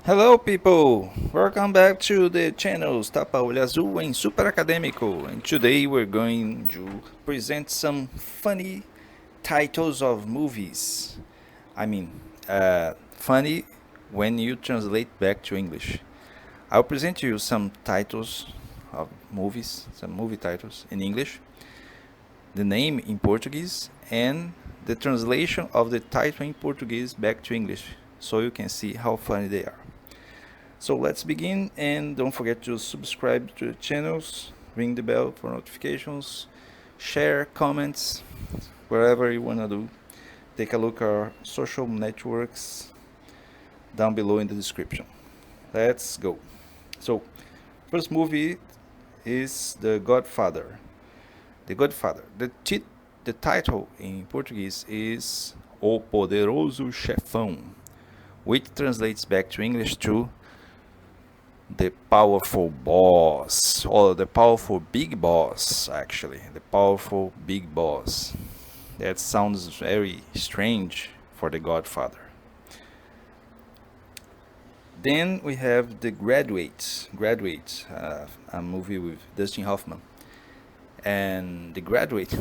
Hello people, welcome back to the channel Tapa Olho Azul and Super Acadêmico, and today we're going to present some funny titles of movies. I mean, funny when you translate back to English. I'll present you some titles of movies, some movie titles in English, the name in Portuguese, and the translation of the title in Portuguese back to English, so you can see how funny they are. So let's begin, and don't forget to subscribe to the channels, ring the bell for notifications, share, comments, wherever you wanna do. Take a look at our social networks down below in the description. Let's go. So, first movie is The Godfather. The Godfather. The title in Portuguese is O Poderoso Chefão, which translates back to English to the powerful boss, or the powerful big boss, actually. The powerful big boss. That sounds very strange for The Godfather. Then we have The Graduate. Graduate, a movie with Dustin Hoffman. And The Graduate,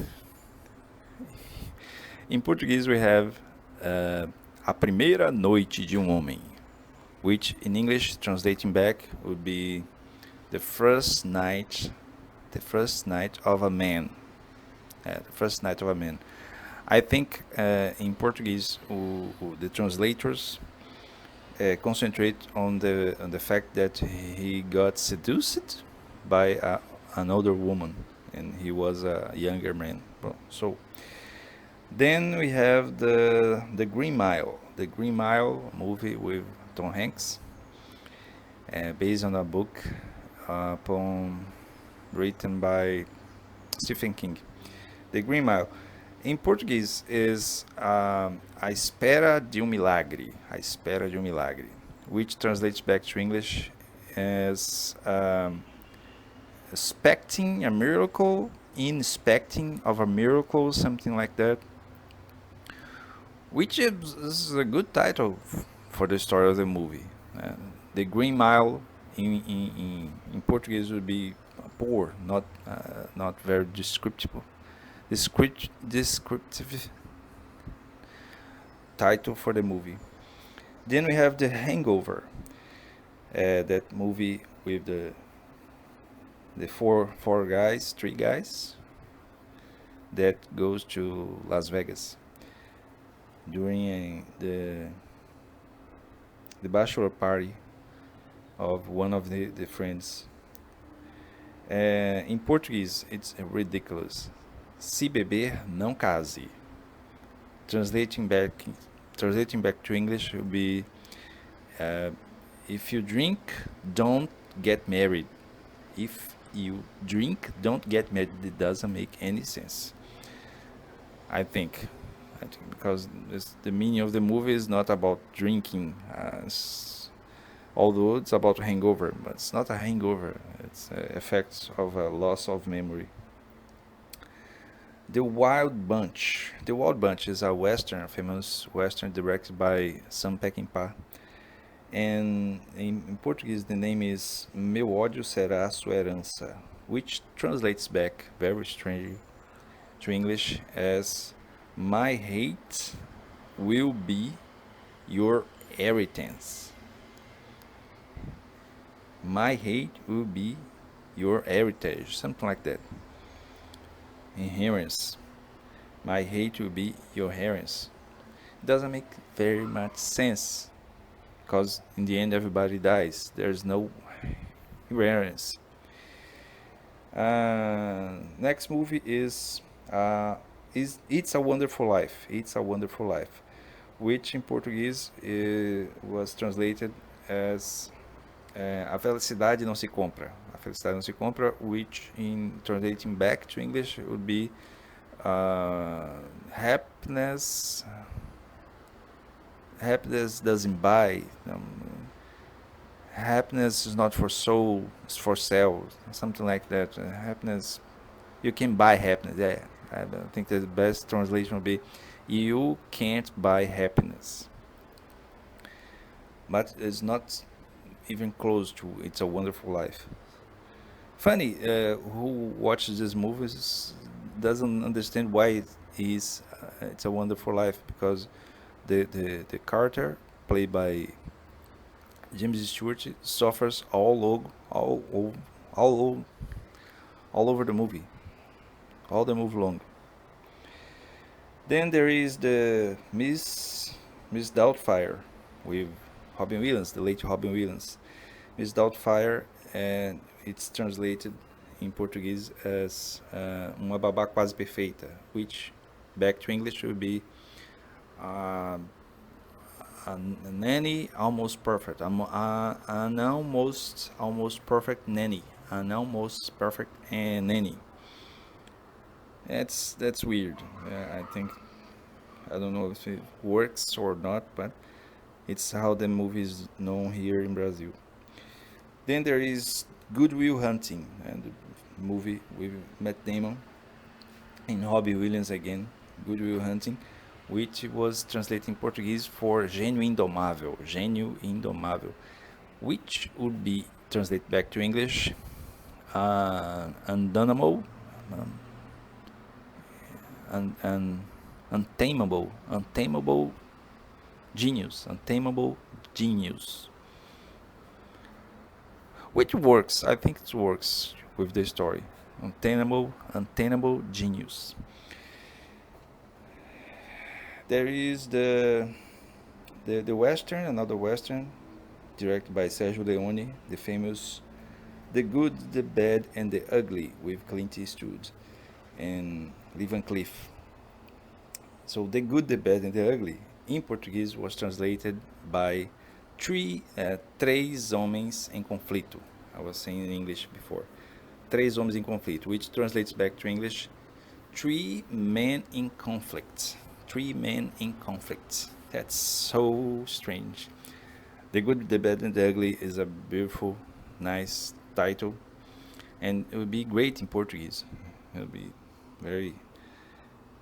in Portuguese we have A Primeira Noite de Homem, which in English translating back would be the first night of a man. The first night of a man. I think in Portuguese the translators concentrate on the fact that he got seduced by an older woman and he was a younger man. So then we have the Green Mile. The Green Mile movie with Tom Hanks, based on a book written by Stephen King. The Green Mile, in Portuguese, is A Espera de Milagre. A Espera de Milagre, which translates back to English as expecting a miracle, inspecting of a miracle, something like that. Which is a good title for the story of the movie. The Green Mile in Portuguese would be poor, not very descriptive title for the movie. Then we have The Hangover, that movie with the three guys that goes to Las Vegas during the bachelor party of one of the friends. In Portuguese, it's ridiculous. Se beber, não case. Translating back to English would be if you drink, don't get married. If you drink, don't get married. It doesn't make any sense. I think because the meaning of the movie is not about drinking, although it's about hangover, but it's not a hangover. It's effects of a loss of memory. The Wild Bunch. The Wild Bunch is a famous western directed by Sam Peckinpah. And in Portuguese, the name is Meu ódio será sua herança, which translates back very strangely to English as My hate will be your inheritance. My hate will be your heritage, something like that. Inheritance. My hate will be your inheritance. It doesn't make very much sense because in the end everybody dies. There's no inheritance. Next movie is It's a Wonderful Life. It's a Wonderful Life, which in Portuguese was translated as A Felicidade Não Se Compra. A Felicidade Não Se Compra, which in translating back to English would be happiness doesn't buy. Happiness is not for soul, it's for sale, something like that. Happiness, you can buy happiness. Yeah, I think the best translation would be You can't buy happiness. But it's not even close to It's a Wonderful Life. Funny, who watches these movies doesn't understand why it is It's a Wonderful Life, because the character played by James Stewart suffers all, all over the movie, all the movie long. Then there is the Miss Doubtfire with Robin Williams, the late Robin Williams. Miss Doubtfire, and it's translated in Portuguese as Uma Babá Quase Perfeita, which back to English would be uh, a nanny almost perfect, an almost perfect nanny, an almost perfect nanny. That's weird. I think I don't know if it works or not, but it's how the movie is known here in Brazil. Then there is Good Will Hunting, and the movie with Matt Damon and Robbie Williams again. Good Will Hunting, which was translated in Portuguese for Gênio Indomável, Gênio Indomável, which would be translated back to English, Undonable, um, untamable genius, untamable genius, which works. I think it works with the story. Untamable genius. There is the western, another western, directed by Sergio Leone, the famous The Good, the Bad, and the Ugly with Clint Eastwood and Lee Van Cleef. So The Good, the Bad, and the Ugly in Portuguese was translated by Três Homens em Conflito. I was saying in English before. Três Homens em Conflito, which translates back to English, Three Men in Conflict. Three Men in Conflict. That's so strange. The Good, the Bad, and the Ugly is a beautiful, nice title, and it would be great in Portuguese. It would be very,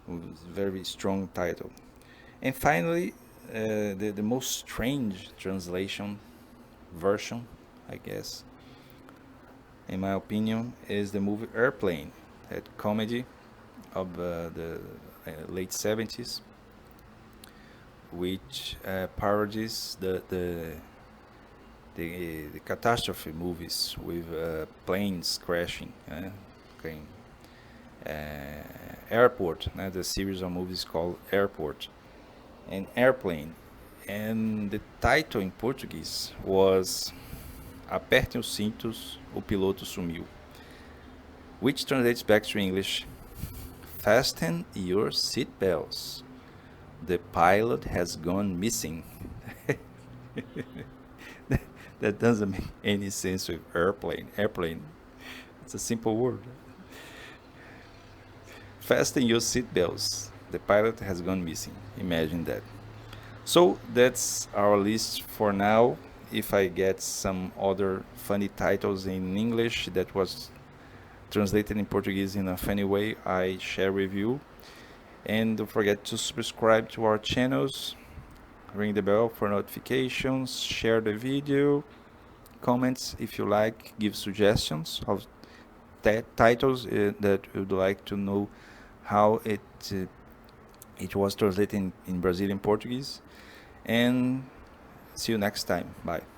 very strong title. And finally, the most strange translation version, I guess, in my opinion, is the movie Airplane, that comedy of the late 70s, which parodies the catastrophe movies with planes crashing. Okay. Airport, the series of movies called Airport and Airplane. And the title in Portuguese was Apertem os cintos, o piloto sumiu, which translates back to English, Fasten your seatbelts, the pilot has gone missing. That doesn't make any sense with airplane. Airplane, it's a simple word. Fasten your seatbelts, the pilot has gone missing. Imagine that. So that's our list for now. If I get some other funny titles in English that was translated in Portuguese in a funny way, I share with you. And don't forget to subscribe to our channels, ring the bell for notifications, share the video, comments if you like, give suggestions of titles that you would like to know how it was translated in Brazilian Portuguese. And see you next time. Bye.